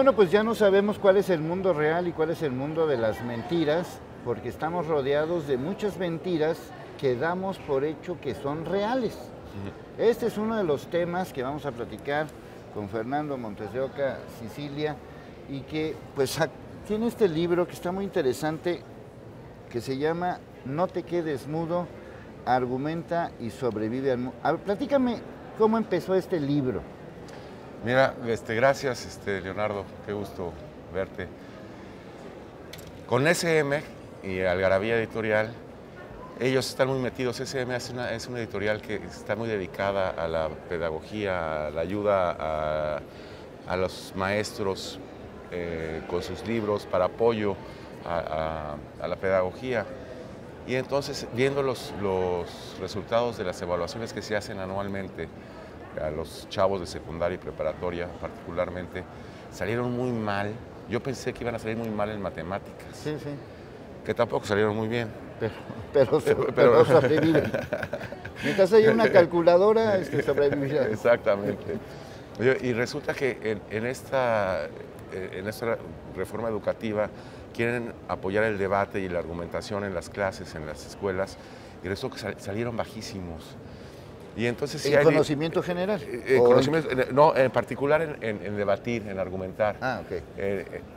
Bueno, pues ya no sabemos cuál es el mundo real y cuál es el mundo de las mentiras, porque estamos rodeados de muchas mentiras que damos por hecho que son reales. Este es uno de los temas que vamos a platicar con Fernando Montes de Oca, Sicilia, y que pues tiene este libro que está muy interesante, que se llama No te quedes mudo, argumenta y sobrevive al mundo. A ver, platícame cómo empezó este libro. Mira, gracias, Leonardo, qué gusto verte. Con SM y Algarabía Editorial, ellos están muy metidos. SM es una editorial que está muy dedicada a la pedagogía, a la ayuda a los maestros con sus libros para apoyo a la pedagogía. Y entonces, viendo los resultados de las evaluaciones que se hacen anualmente a los chavos de secundaria y preparatoria particularmente, salieron muy mal. Yo pensé que iban a salir muy mal en matemáticas, Sí, sí. que tampoco salieron muy bien. Pero sobreviven. Mientras haya una calculadora, sobrevivirá. Exactamente. Y resulta que en esta reforma educativa quieren apoyar el debate y la argumentación en las clases, en las escuelas, y resulta que salieron bajísimos. Y entonces, ¿En conocimiento general? No, en particular en debatir, en argumentar. Ah, ok.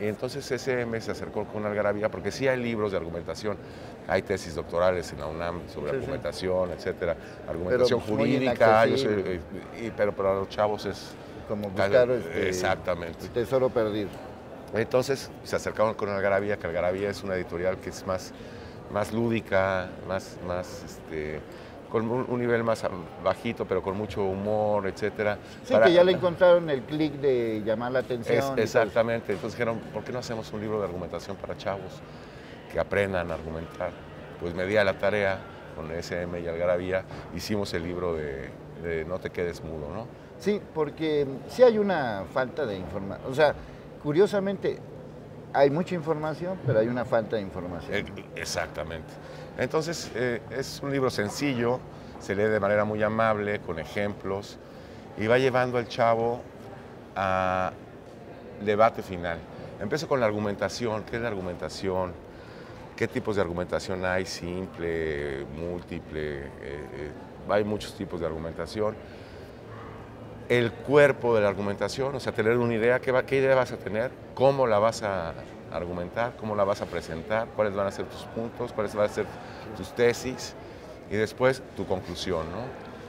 Y entonces SM se acercó con Algarabía, porque sí hay libros de argumentación, hay tesis doctorales en la UNAM sobre argumentación, etcétera, argumentación jurídica, pero para los chavos es como buscar exactamente el tesoro perdido. Entonces se acercaron con Algarabía, que Algarabía es una editorial que es más lúdica, con un nivel más bajito, pero con mucho humor, etcétera. Sí, que ya le encontraron el clic de llamar la atención. Exactamente. Entonces dijeron, ¿por qué no hacemos un libro de argumentación para chavos que aprendan a argumentar? Pues me di a la tarea con SM y Algarabía, hicimos el libro de No te quedes mudo, ¿no? Sí, porque sí hay una falta de información. O sea, curiosamente, hay mucha información, pero hay una falta de información. Exactamente. Entonces, es un libro sencillo, se lee de manera muy amable, con ejemplos, y va llevando al chavo a debate final. Empiezo con la argumentación. ¿Qué es la argumentación? ¿Qué tipos de argumentación hay? Simple, múltiple, hay muchos tipos de argumentación. El cuerpo de la argumentación, o sea, tener una idea, ¿qué idea vas a tener? ¿Cómo la vas a argumentar? ¿Cómo la vas a presentar? ¿Cuáles van a ser tus puntos? ¿Cuáles van a ser tus tesis? Y después tu conclusión, ¿no?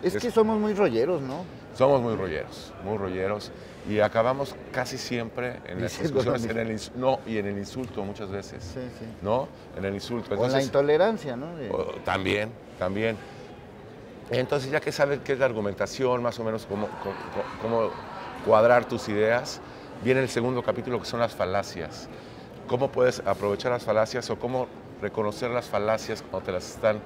Es que somos muy rolleros, ¿no? Somos muy rolleros, y acabamos casi siempre en las discusiones y en el insulto muchas veces, sí, sí. ¿no? En el insulto. Entonces, o la intolerancia, ¿no? También. Entonces, ya que sabes qué es la argumentación, más o menos cómo cuadrar tus ideas, viene el segundo capítulo, que son las falacias. Cómo puedes aprovechar las falacias o cómo reconocer las falacias cuando te las están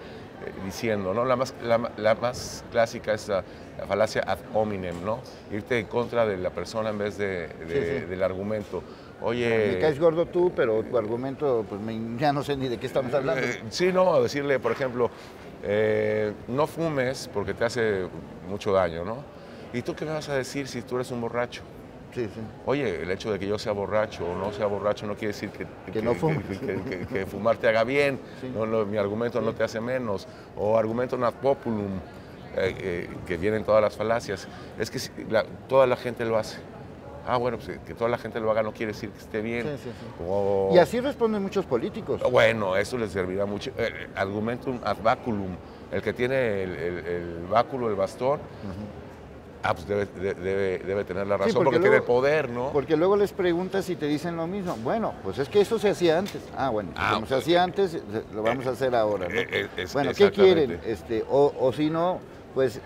diciendo, ¿no? La más clásica es la falacia ad hominem, ¿no? Irte en contra de la persona en vez del argumento. Oye, me caes gordo tú, pero tu argumento, pues ya no sé ni de qué estamos hablando. Sí, no, decirle, por ejemplo, no fumes porque te hace mucho daño, ¿no? ¿Y tú qué me vas a decir si tú eres un borracho? Sí, sí. Oye, el hecho de que yo sea borracho o no sea borracho no quiere decir que no fumes. Que fumar te haga bien. Sí. No, mi argumento no te hace menos. O argumento ad populum, que vienen todas las falacias. Es que toda la gente lo hace. Ah, bueno, pues que toda la gente lo haga no quiere decir que esté bien. Sí. Y así responden muchos políticos. Bueno, eso les servirá mucho. Argumentum ad baculum, el que tiene el báculo, el bastón, pues debe tener la razón, sí, porque tiene el poder, ¿no? Porque luego les preguntas y te dicen lo mismo. Bueno, pues es que eso se hacía antes. Ah, bueno, como se hacía antes, lo vamos a hacer ahora, ¿no? Bueno, ¿qué quieren? O si no, pues,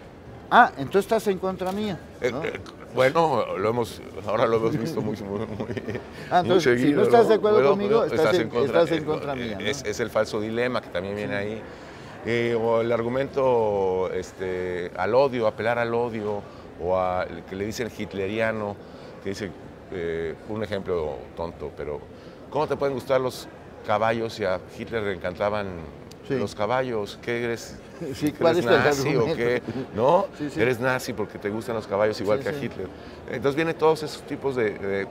entonces estás en contra mía, ¿no? Bueno, ahora lo hemos visto muy entonces, seguido, si no estás de acuerdo ¿no? conmigo, estás en contra mía, ¿no? Es el falso dilema que también viene ahí. O el argumento al odio, apelar al odio, o que le dicen hitleriano, que dice, un ejemplo tonto, pero ¿cómo te pueden gustar los caballos si a Hitler le encantaban Sí. Los caballos, ¿qué eres? Sí, ¿Que ¿cuál eres es el nazi o argumento? qué? ¿No? Sí, sí. Eres nazi porque te gustan los caballos igual Sí, que a sí. Hitler. Entonces vienen todos esos tipos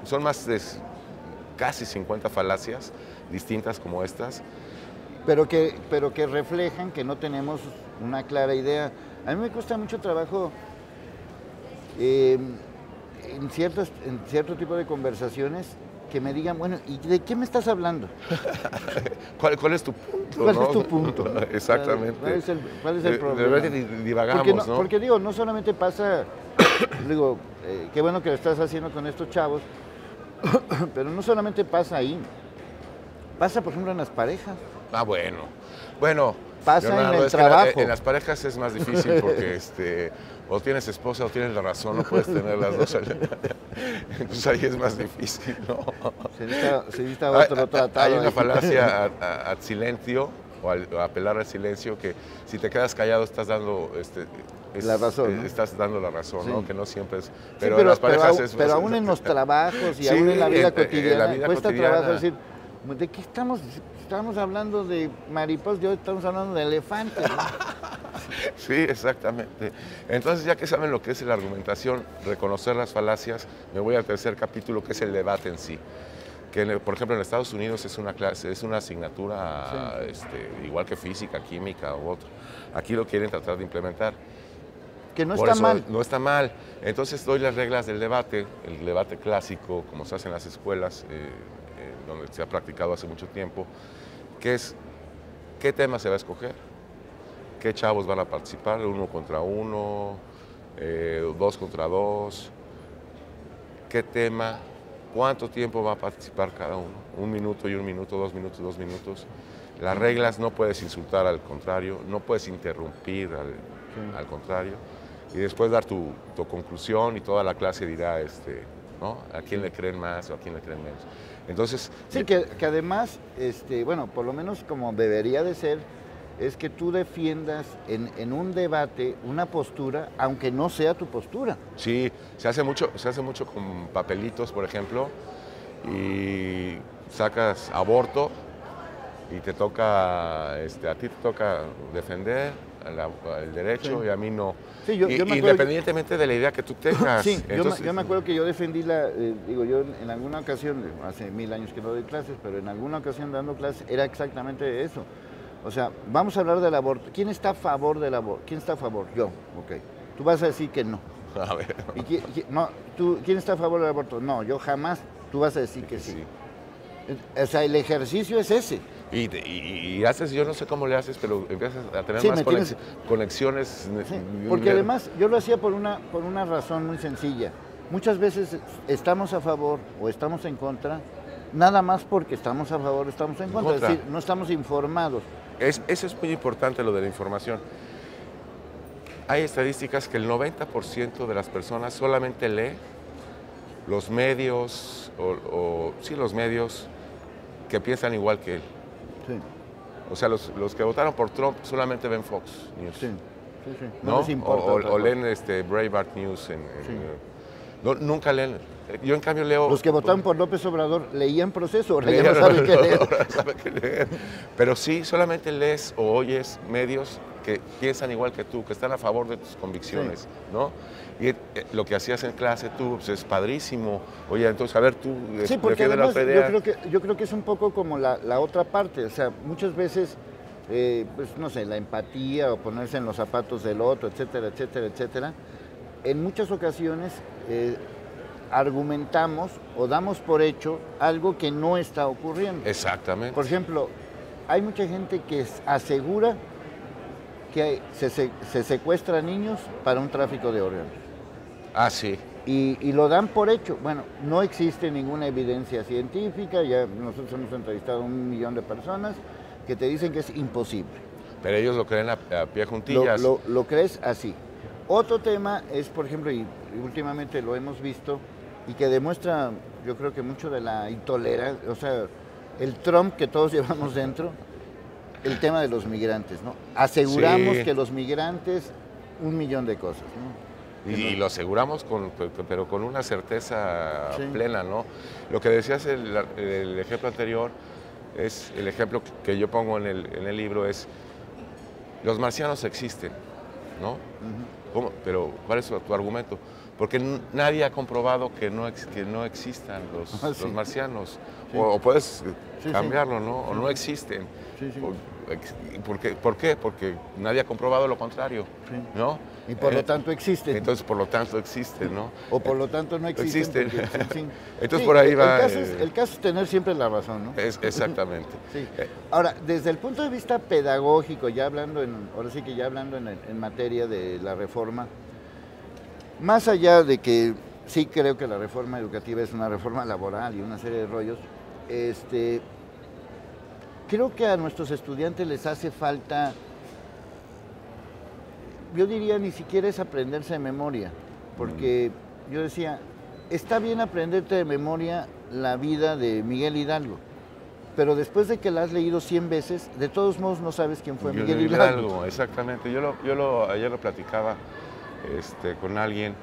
son más de casi 50 falacias distintas como estas. Pero que reflejan que no tenemos una clara idea. A mí me cuesta mucho trabajo en cierto tipo de conversaciones que me digan, bueno, ¿y de qué me estás hablando? ¿Cuál es tu punto? ¿Cuál ¿no? es tu punto? ¿No? Exactamente. ¿Cuál es el problema? De verdad divagamos, ¿no? Porque digo, no solamente pasa, digo, qué bueno que lo estás haciendo con estos chavos, pero no solamente pasa ahí, pasa por ejemplo en las parejas. Ah, bueno. Bueno, pasa Leonardo, en el es que trabajo. en las parejas es más difícil porque o tienes esposa o tienes la razón, no puedes tener las dos. Entonces ahí es más difícil, ¿no? Se necesita otro tratado. Hay una falacia ad silentio o a apelar al silencio que si te quedas callado estás dando la razón, ¿no? Estás dando la razón, sí. ¿No? Que no siempre es. Pero, sí, en las parejas pero aún en los trabajos y sí, aún en la vida cotidiana, cuesta trabajo decir, ¿de qué estamos? Estamos hablando de mariposas y hoy estamos hablando de elefantes, ¿no? Sí, exactamente. Entonces, ya que saben lo que es la argumentación, reconocer las falacias, me voy al tercer capítulo, que es el debate en sí. Que, por ejemplo, en Estados Unidos es una clase, es una asignatura sí. Igual que física, química u otro. Aquí lo quieren tratar de implementar. Que no está mal. No está mal. Entonces doy las reglas del debate, el debate clásico, como se hace en las escuelas, donde se ha practicado hace mucho tiempo, que es qué tema se va a escoger, qué chavos van a participar, 1 contra 1, 2 contra 2, qué tema, cuánto tiempo va a participar cada uno, 1 minuto y 1 minuto, 2 minutos, 2 minutos. Las reglas, no puedes insultar al contrario, no puedes interrumpir al contrario, y después dar tu conclusión y toda la clase dirá, ¿no? ¿A quién le creen más o a quién le creen menos? Entonces... Sí, que además, bueno, por lo menos como debería de ser, es que tú defiendas en un debate una postura, aunque no sea tu postura. Sí, se hace mucho con papelitos, por ejemplo, y sacas aborto y te toca, a ti te toca defender el derecho, sí. Y a mí no. Sí, yo me independientemente de la idea que tú tengas. Sí, entonces, yo me acuerdo que yo defendí yo en alguna ocasión, hace 1000 años que no doy clases, pero en alguna ocasión dando clases era exactamente eso. O sea, vamos a hablar del aborto. ¿Quién está a favor del aborto? ¿Quién está a favor? Yo, ok. Tú vas a decir que no. A ver. ¿Quién está a favor del aborto? No, yo jamás. Tú vas a decir que sí. O sea, el ejercicio es ese. Y haces, yo no sé cómo le haces, pero empiezas a tener más conexiones. Sí, porque además yo lo hacía por una razón muy sencilla. Muchas veces estamos a favor o estamos en contra, nada más porque estamos a favor o estamos en contra. Es decir, no estamos informados. Eso es muy importante, lo de la información. Hay estadísticas que el 90% de las personas solamente lee los medios, los medios que piensan igual que él. Sí. O sea, los que votaron por Trump solamente ven Fox News. Sí, sí, sí. No les importa. O leen Breitbart News. Nunca leen. Yo, en cambio, leo... Los que votaron por López Obrador leían Proceso, ahora ya no saben qué leer. Ahora saben qué leer. Pero sí, solamente lees o oyes medios que piensan igual que tú, que están a favor de tus convicciones, sí. ¿No? Y lo que hacías en clase tú, pues es padrísimo. Oye, entonces, a ver, tú... Sí, porque además yo creo que es un poco como la otra parte. O sea, muchas veces, pues no sé, la empatía o ponerse en los zapatos del otro, etcétera, etcétera, etcétera. En muchas ocasiones argumentamos o damos por hecho algo que no está ocurriendo. Exactamente. Por ejemplo, hay mucha gente que asegura que se secuestra niños para un tráfico de órganos. Ah, sí. Y lo dan por hecho. Bueno, no existe ninguna evidencia científica, ya nosotros hemos entrevistado a 1 millón de personas que te dicen que es imposible. Pero ellos lo creen a pie juntillas. Lo crees así. Otro tema es, por ejemplo, y últimamente lo hemos visto, y que demuestra, yo creo que mucho de la intolerancia, o sea, el Trump que todos llevamos dentro, el tema de los migrantes, ¿no? Aseguramos que los migrantes, 1 millón de cosas, ¿no? Y lo aseguramos, pero con una certeza plena, ¿no? Lo que decías, el ejemplo anterior, es el ejemplo que yo pongo en el libro, es los marcianos existen, ¿no? ¿Cómo? Pero, ¿cuál es tu argumento? Porque nadie ha comprobado que no existan los marcianos. Sí. O puedes cambiarlo, ¿no? O no existen. Sí, sí. ¿Por qué? Porque nadie ha comprobado lo contrario, ¿no? Y por lo tanto existen. Entonces, por lo tanto existen, ¿no? O por lo tanto no existen. Entonces, por ahí va... El caso es tener siempre la razón, ¿no? Exactamente. Sí. Ahora, desde el punto de vista pedagógico, ahora sí que ya hablando en materia de la reforma, más allá de que sí creo que la reforma educativa es una reforma laboral y una serie de rollos, creo que a nuestros estudiantes les hace falta, yo diría ni siquiera es aprenderse de memoria, porque yo decía, está bien aprenderte de memoria la vida de Miguel Hidalgo, pero después de que la has leído 100 veces, de todos modos no sabes quién fue Miguel Hidalgo. Exactamente, ayer lo platicaba con alguien.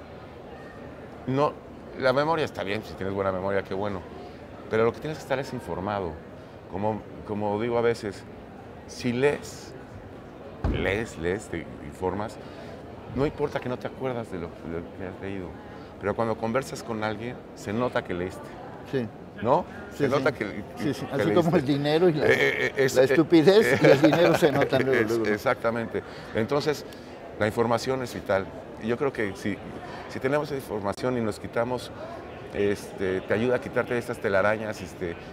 No, la memoria está bien, si tienes buena memoria, qué bueno, pero lo que tienes que estar es informado. Como digo a veces, si lees, te informas, no importa que no te acuerdas de lo que has leído, pero cuando conversas con alguien, se nota que leíste. Sí. ¿No? Sí, se nota sí. que Sí, sí. Así leíste. como el dinero y la estupidez y el dinero se notan luego. Exactamente. Entonces, la información es vital. Y yo creo que si tenemos esa información y nos quitamos, te ayuda a quitarte estas telarañas,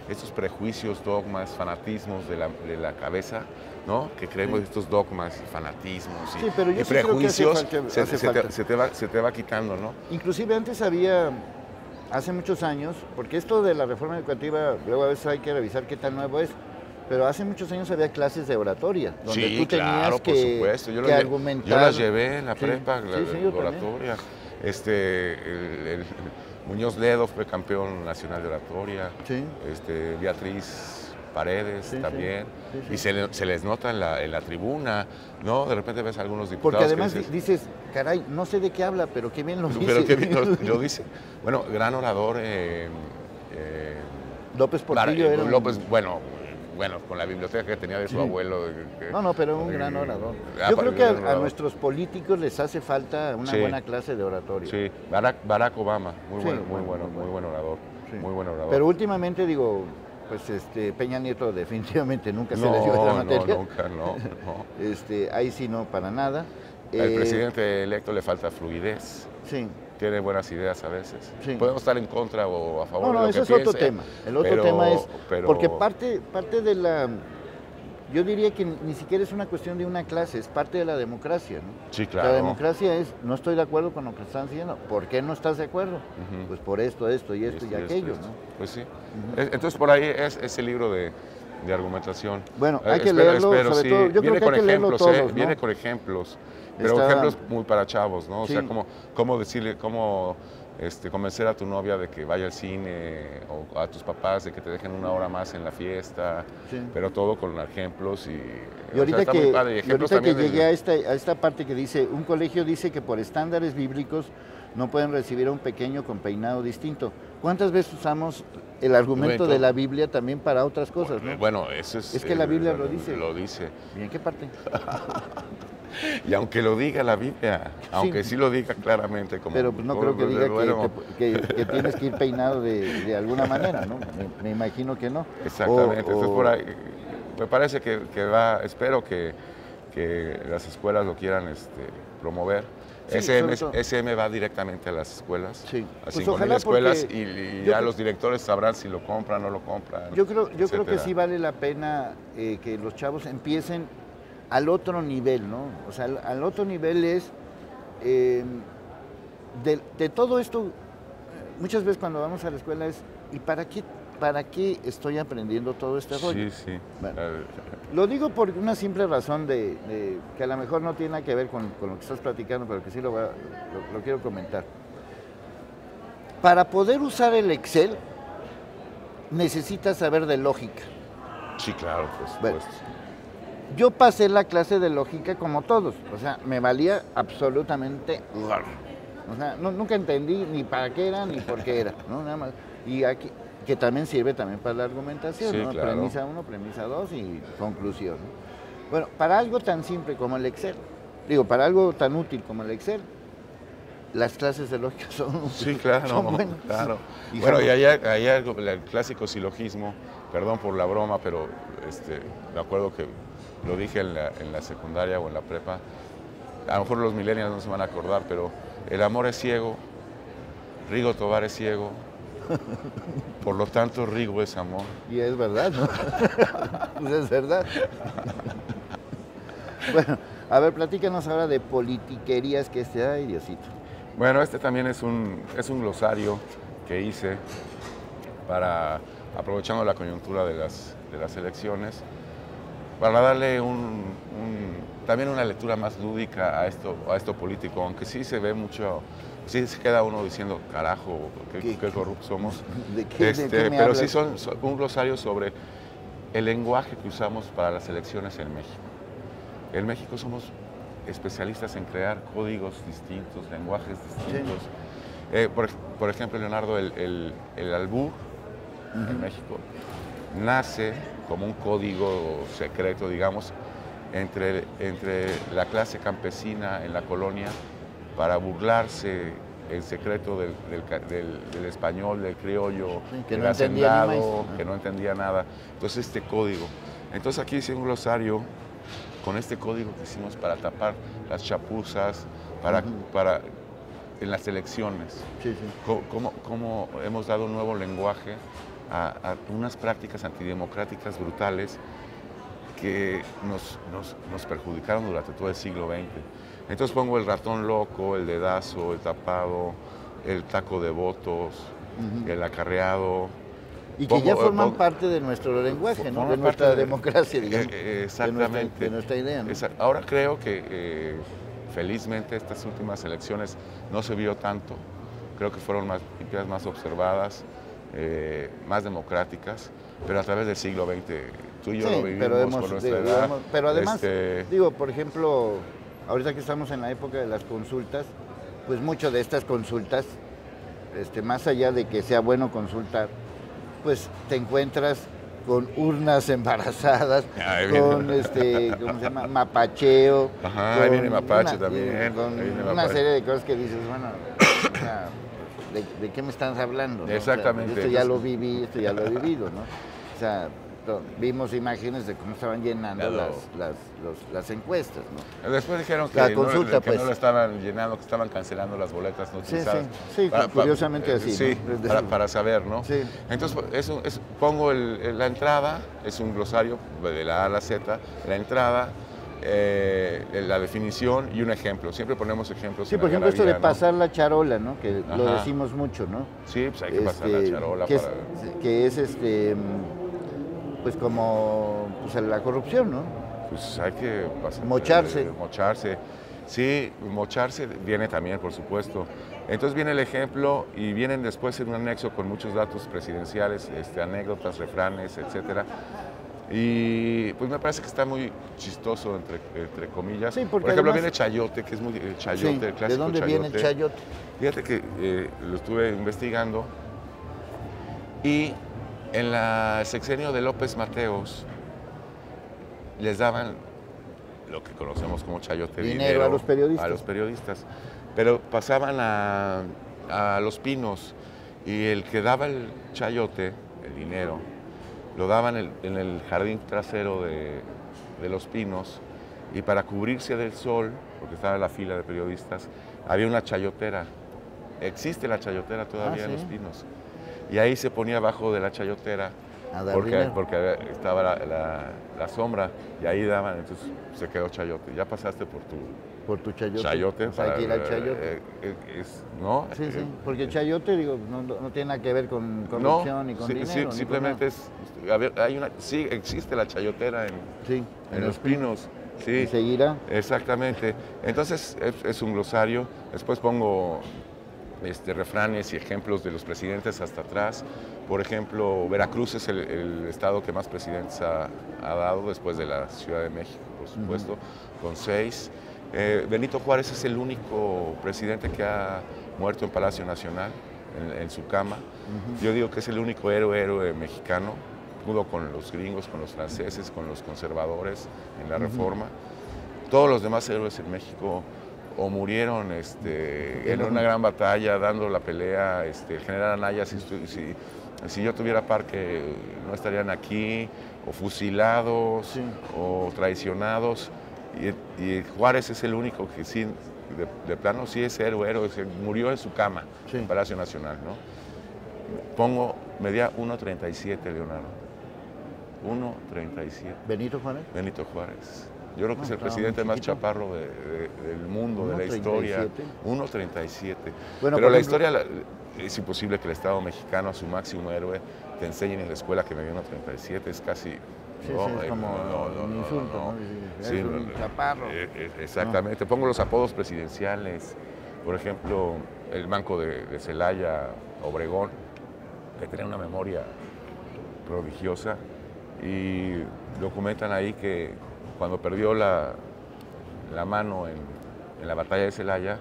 estos prejuicios, dogmas, fanatismos de la cabeza, ¿no? Que creemos estos dogmas, fanatismos y prejuicios, se te va quitando, ¿no? Inclusive antes hace muchos años, porque esto de la reforma educativa, luego a veces hay que revisar qué tan nuevo es, pero hace muchos años había clases de oratoria, donde tú tenías por supuesto. que argumentar. Yo las llevé en la prepa, la oratoria. El Muñoz Ledo fue campeón nacional de oratoria. Sí. Beatriz Paredes también. Sí. Y se les nota en la tribuna, ¿no? De repente ves a algunos diputados. Porque además dices, caray, no sé de qué habla, pero qué bien lo dice. Pero qué bien lo dice. Bueno, gran orador. López Portillo era. López, bueno, con la biblioteca que tenía de su abuelo. No, pero un gran orador. Yo creo que a nuestros políticos les hace falta una buena clase de oratoria. Sí, Barack Obama, muy buen orador. Sí. Muy buen orador. Pero últimamente digo, pues Peña Nieto definitivamente nunca se les dio esa materia. No. Ahí sí no, para nada. Al presidente electo le falta fluidez. Sí. Tiene buenas ideas a veces. Sí. Podemos estar en contra o a favor de lo que eso es piense, otro tema. El otro tema es, porque parte de la, yo diría que ni siquiera es una cuestión de una clase, es parte de la democracia, ¿no? Sí, claro. La democracia es, no estoy de acuerdo con lo que están diciendo. ¿Por qué no estás de acuerdo? Pues por esto y aquello, ¿no? Pues sí. Entonces por ahí es ese libro de argumentación. Bueno, hay que leerlo, sobre todo, yo creo que hay que leerlo todos, ¿no? Viene con ejemplos. Pero ejemplos muy para chavos, ¿no? O sea, cómo decirle, cómo convencer a tu novia de que vaya al cine, o a tus papás de que te dejen una hora más en la fiesta, pero todo con ejemplos y ahorita que llegué a esta parte que dice, un colegio dice que por estándares bíblicos no pueden recibir a un pequeño con peinado distinto. ¿Cuántas veces usamos el argumento de la Biblia también para otras cosas, no? Bueno, eso es... Es que la Biblia lo dice. Lo dice. ¿Y en qué parte? Y aunque lo diga la Biblia, aunque sí lo diga claramente. Pero pues no creo que diga que tienes que ir peinado de alguna manera, ¿no? Me imagino que no. Exactamente. Entonces por ahí, me parece que espero que las escuelas lo quieran promover. SM va directamente a las escuelas, a 5,000 escuelas, y ya los directores sabrán si lo compran o no lo compran. Yo creo que sí vale la pena que los chavos empiecen al otro nivel, ¿no? O sea, al otro nivel es de todo esto. Muchas veces cuando vamos a la escuela es, ¿y para qué estoy aprendiendo todo este rollo? Sí. Bueno, lo digo por una simple razón de que a lo mejor no tiene nada que ver con lo que estás platicando, pero que sí lo quiero comentar. Para poder usar el Excel, necesitas saber de lógica. Sí, claro, por supuesto. Bueno, yo pasé la clase de lógica como todos, o sea, me valía absolutamente gorro. O sea, nunca entendí ni para qué era ni por qué era, ¿no? Nada más. Y aquí, que también sirve también para la argumentación, sí, ¿no? Claro. Premisa 1, premisa 2 y conclusión, ¿no? Bueno, para algo tan simple como el Excel, digo, para algo tan útil como el Excel, las clases de lógica son, Sí, claro, son buenas. claro. Y Bueno, son- y hay algo, el clásico silogismo, perdón por la broma, pero me acuerdo que lo dije en la secundaria o en la prepa. A lo mejor los millennials no se van a acordar, pero el amor es ciego, Rigo Tobar es ciego, por lo tanto Rigo es amor. Y es verdad, ¿no? Pues es verdad. Bueno, a ver, platícanos ahora de politiquerías que ay, Diosito. Bueno, este también es un glosario que hice para, aprovechando la coyuntura de las elecciones, para darle también una lectura más lúdica a esto político, aunque sí se ve mucho, sí se queda uno diciendo, carajo, qué corruptos somos. ¿De qué me Pero hablas? sí son un glosario sobre el lenguaje que usamos para las elecciones en México. En México somos especialistas en crear códigos distintos, lenguajes distintos. Por ejemplo, Leonardo, el albur en México nace como un código secreto, digamos, entre la clase campesina en la colonia para burlarse en secreto del español, del criollo, Sí, que del no entendía ni hacendado, maíz. que no entendía nada. Entonces, este código. Entonces, aquí hice un glosario con este código que hicimos para tapar las chapuzas, en las elecciones. Sí, sí. Cómo hemos dado un nuevo lenguaje a unas prácticas antidemocráticas brutales que nos perjudicaron durante todo el siglo XX. Entonces pongo el ratón loco, el dedazo, el tapado, el taco de votos, el acarreado. Y que ya forman parte de nuestro lenguaje, ¿no? De nuestra democracia, digamos. Exactamente. De nuestra idea, ¿no? Ahora creo que felizmente estas últimas elecciones no se vio tanto. Creo que fueron más limpias, más observadas, más democráticas, pero a través del siglo XX. Tú y yo lo vivimos por nuestra edad. Pero además, digo, por ejemplo, ahorita que estamos en la época de las consultas, pues mucho de estas consultas, más allá de que sea bueno consultar, pues te encuentras con urnas embarazadas, con ¿cómo se llama? Mapacheo. Ajá, ahí viene mapache también. Con una serie de cosas que dices, bueno, o sea, ¿de qué me estás hablando? ¿No? Exactamente. O sea, esto ya lo viví, esto ya lo he vivido, ¿no? O sea, vimos imágenes de cómo estaban llenando las encuestas, ¿no? Después dijeron que, la consulta, que no lo estaban llenando, que estaban cancelando las boletas no utilizadas. Sí, curiosamente así. Sí, ¿no? para saber, ¿no? Sí. Entonces, pongo la entrada, es un glosario de la A a la Z, la entrada, la definición y un ejemplo. Siempre ponemos ejemplos. Sí, en por ejemplo, esto de ¿no? pasar la charola, ¿no? Que lo Ajá. decimos mucho, ¿no? Sí, pues hay que pasar la charola que para... que es pues como pues la corrupción, ¿no? Pues hay que pasar... Mocharse. Mocharse. Sí, mocharse viene también, por supuesto. Entonces viene el ejemplo y vienen después en un anexo con muchos datos presidenciales, anécdotas, refranes, etcétera. Y pues me parece que está muy chistoso, entre comillas. Sí, por ejemplo, además, viene chayote, que es muy... El chayote, sí, el clásico ¿de dónde chayote. viene el chayote? Fíjate que lo estuve investigando y en el sexenio de López Mateos les daban lo que conocemos como chayote, Dinero a los periodistas. A los periodistas. Pero pasaban a Los Pinos y el que daba el chayote, el dinero, lo daban en el jardín trasero de Los Pinos y para cubrirse del sol, porque estaba en la fila de periodistas, había una chayotera. Existe la chayotera todavía en Los Pinos. Y ahí se ponía abajo de la chayotera porque estaba la sombra y ahí daban, entonces se quedó chayote. Ya pasaste por tu chayote. Chayote. Pues hay que ir al chayote. ¿No? Sí, porque el chayote, digo, no tiene nada que ver con corrupción ni con dinero. Sí, simplemente sí, existe la chayotera en Los Pinos. Sí, ¿Y seguirá? Exactamente. Entonces es un glosario. Después pongo refranes y ejemplos de los presidentes hasta atrás. Por ejemplo, Veracruz es el estado que más presidentes ha dado después de la Ciudad de México, por supuesto, con 6. Benito Juárez es el único presidente que ha muerto en Palacio Nacional, en su cama. Yo digo que es el único héroe mexicano, pudo con los gringos, con los franceses, con los conservadores en la Reforma. Todos los demás héroes en México o murieron en una gran batalla dando la pelea. El general Anaya, si yo tuviera parque, no estarían aquí, o fusilados, o traicionados. Y Juárez es el único que sí, de plano, sí es héroe, murió en su cama, en Palacio Nacional, ¿no? Medía 1.37, Leonardo. 1.37. ¿Benito Juárez? Benito Juárez. Yo creo que es el presidente más chaparro del mundo, de la historia. 1.37. Bueno, pero la historia, es imposible que el Estado mexicano, a su máximo héroe, te enseñen en la escuela que medía 1.37, es casi... Sí, es como un insulto, ¿no? Sí, es un chaparro. Exactamente. Pongo los apodos presidenciales. Por ejemplo, el Manco de Celaya, Obregón, que tenía una memoria prodigiosa, y documentan ahí que cuando perdió la mano en la batalla de Celaya,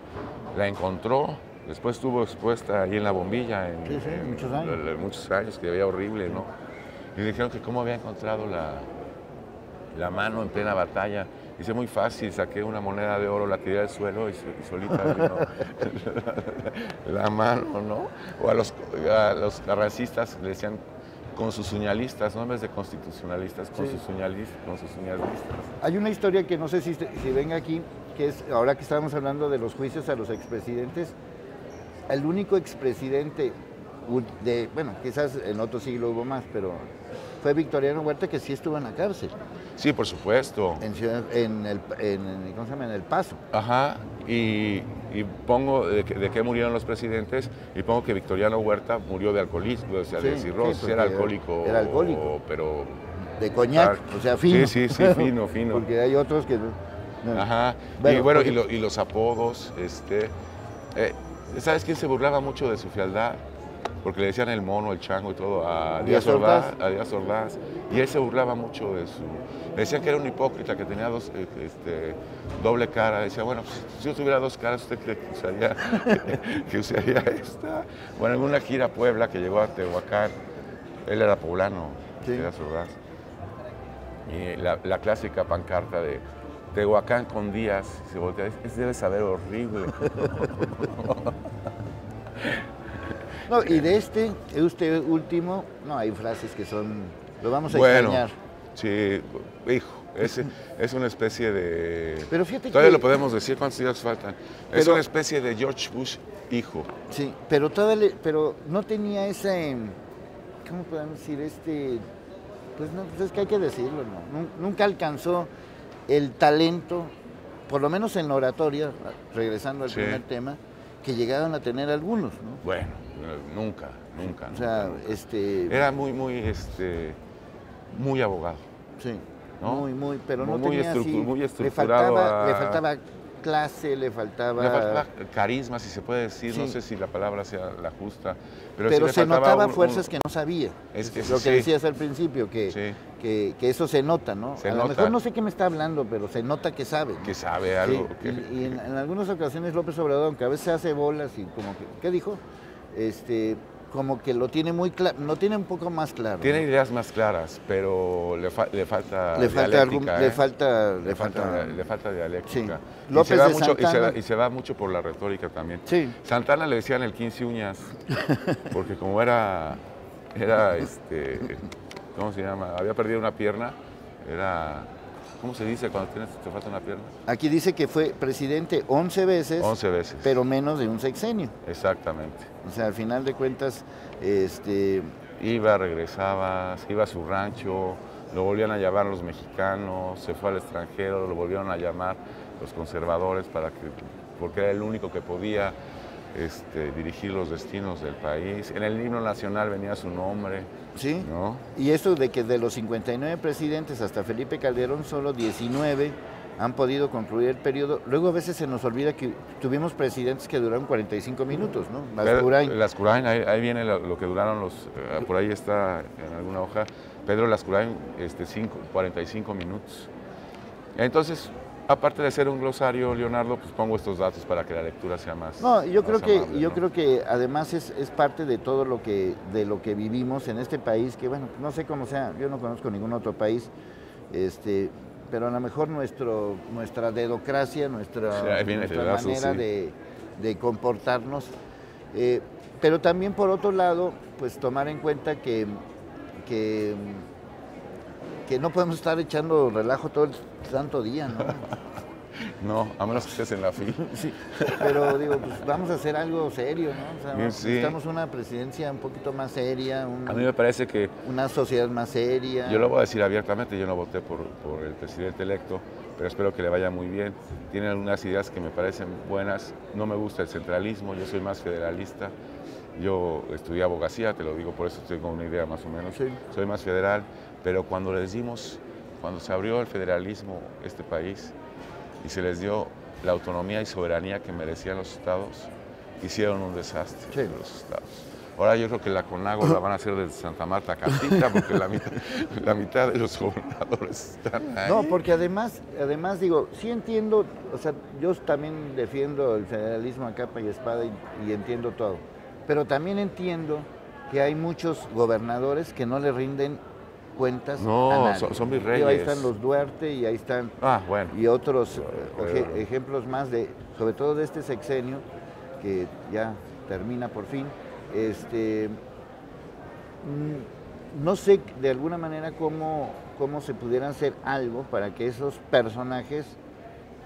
la encontró, después estuvo expuesta ahí en la bombilla muchos años, que veía horrible, ¿no? Y le dijeron que cómo había encontrado la mano en plena batalla. Dice, muy fácil, saqué una moneda de oro, la tiré al suelo y solita vino la mano, ¿no? O a los carrancistas le decían constitucionalistas, no en vez de constitucionalistas, constitucionalistas. Hay una historia que no sé si venga aquí, que es, ahora que estábamos hablando de los juicios a los expresidentes, el único expresidente, bueno, quizás en otro siglo hubo más, pero fue Victoriano Huerta, que sí estuvo en la cárcel. Sí, por supuesto. En El Paso. Ajá, y pongo de qué murieron los presidentes, y pongo que Victoriano Huerta murió de alcoholismo, o sea, de cirrosis, era alcohólico. Era alcohólico. Pero... de coñac, o sea, fino. Sí, fino. Porque hay otros que... Ajá, y bueno, y los apodos, ¿sabes quién se burlaba mucho de su fealdad? Porque le decían el mono, el chango y todo a Díaz Ordaz, y él se burlaba mucho de su... Le decían que era un hipócrita, que tenía doble cara. Decía, bueno, pues, si yo tuviera dos caras, ¿usted cree que usaría esta? Bueno, en una gira a Puebla que llegó a Tehuacán, él era poblano, Díaz Ordaz, y la clásica pancarta de Tehuacán con Díaz, se voltea, debe saber horrible. No, y de este último, no, hay frases que son, lo vamos a extrañar. Sí, hijo, es una especie de... Pero fíjate todavía lo podemos decir, ¿cuántos días faltan? Es una especie de George Bush, hijo. Sí, pero no tenía ese, ¿cómo podemos decir? Pues no, pues es que hay que decirlo, ¿no? Nunca alcanzó el talento, por lo menos en la oratoria, regresando al primer tema, que llegaron a tener algunos, ¿no? Bueno, nunca. O sea, era muy abogado. Sí, ¿no? pero no muy tenía muy estructurado. Le faltaba clase, le faltaba carisma, si se puede decir, no sé si la palabra sea la justa, pero sí se notaba fuerzas que no sabía. Es lo que decías al principio, que eso se nota, ¿no? A lo mejor no sé qué me está hablando, pero se nota que sabe, ¿no? Que sabe algo. Y en algunas ocasiones López Obrador, aunque a veces hace bolas y como que, ¿qué dijo? Como que lo tiene muy claro, lo tiene un poco más claro. Tiene ideas más claras, pero le falta dialéctica. Le falta dialéctica. Sí. Y se va mucho por la retórica también. Sí. Santana le decían el 15 uñas, porque como era ¿cómo se llama? Había perdido una pierna, ¿cómo se dice cuando te falta una pierna? Aquí dice que fue presidente 11 veces. 11 veces. Pero menos de un sexenio. Exactamente. O sea, al final de cuentas, regresaba, se iba a su rancho, lo volvían a llamar los mexicanos, se fue al extranjero, lo volvieron a llamar los conservadores porque era el único que podía dirigir los destinos del país. En el himno nacional venía su nombre. Sí, ¿no? Y eso de que de los 59 presidentes hasta Felipe Calderón, solo 19 han podido concluir el periodo. Luego a veces se nos olvida que tuvimos presidentes que duraron 45 minutos, ¿no? Lascurain, ahí viene lo que duraron por ahí está en alguna hoja, Pedro Lascurain, 45 minutos. Entonces, aparte de ser un glosario, Leonardo, pues pongo estos datos para que la lectura sea más. No, yo creo más que amable, yo ¿no? creo que además es parte de todo lo que vivimos en este país, que bueno, no sé cómo sea, yo no conozco ningún otro país, pero a lo mejor nuestra dedocracia, Sí, nuestra ahí viene el nuestra dedazo, manera sí. de comportarnos, pero también por otro lado, pues tomar en cuenta que, que no podemos estar echando relajo todo el santo día, ¿no? No, a menos que estés en la fila. Sí, pero digo, pues vamos a hacer algo serio, ¿no? O sea, Bien, sí. necesitamos una presidencia un poquito más seria, A mí me parece que, una sociedad más seria. yo lo voy a decir abiertamente, yo no voté por el presidente electo, pero espero que le vaya muy bien. Tiene algunas ideas que me parecen buenas. No me gusta el centralismo, yo soy más federalista. Yo estudié abogacía, te lo digo, por eso tengo una idea más o menos. Sí. Soy más federal, pero cuando se abrió el federalismo este país y se les dio la autonomía y soberanía que merecían los estados, hicieron un desastre Sí. los estados. Ahora yo creo que la CONAGO la van a hacer desde Santa Marta a Capita, porque la mitad de los gobernadores están ahí. No, porque además digo, sí entiendo, o sea, yo también defiendo el federalismo a capa y espada y entiendo todo, pero también entiendo que hay muchos gobernadores que no le rinden cuentas No, a nadie. son mis Digo, ahí reyes. están los Duarte y ahí están Bueno. y otros Pero- ejemplos más sobre todo de este sexenio que ya termina por fin. No sé de alguna manera cómo se pudiera hacer algo para que esos personajes,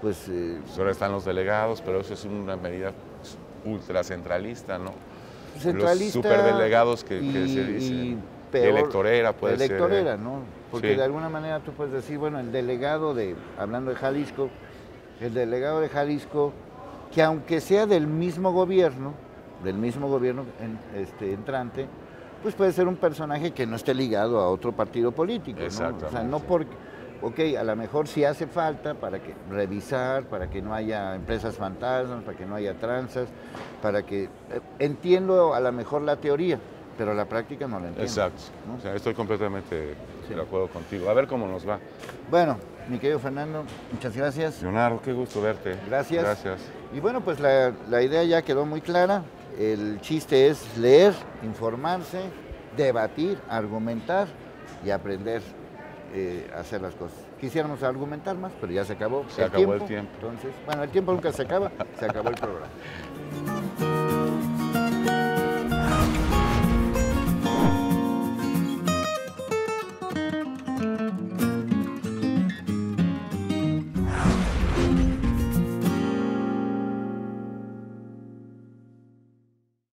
pues, Pues ahora están los delegados, pero eso es una medida ultracentralista, ¿no? centralista Los superdelegados que y se dicen. peor, Electorera puede ser. electorera, ¿no? Porque Sí. de alguna manera tú puedes decir, bueno, hablando de Jalisco, el delegado de Jalisco, que aunque sea del mismo gobierno entrante, pues puede ser un personaje que no esté ligado a otro partido político, ¿no? O sea, Exactamente. no porque, ok, a lo mejor sí hace falta para revisar, para que no haya empresas fantasmas, para que no haya tranzas, para que, entiendo a lo mejor la teoría, pero la práctica no la entiendo. Exacto. ¿no? O sea, estoy completamente Sí. de acuerdo contigo. A ver cómo nos va. Bueno, mi querido Fernando, muchas gracias. Leonardo, qué gusto verte. Gracias. Gracias. Y bueno, pues la idea ya quedó muy clara. El chiste es leer, informarse, debatir, argumentar y aprender a hacer las cosas. Quisiéramos argumentar más, pero ya se acabó Se acabó el tiempo. Entonces, bueno, el tiempo nunca se acaba, se acabó el programa.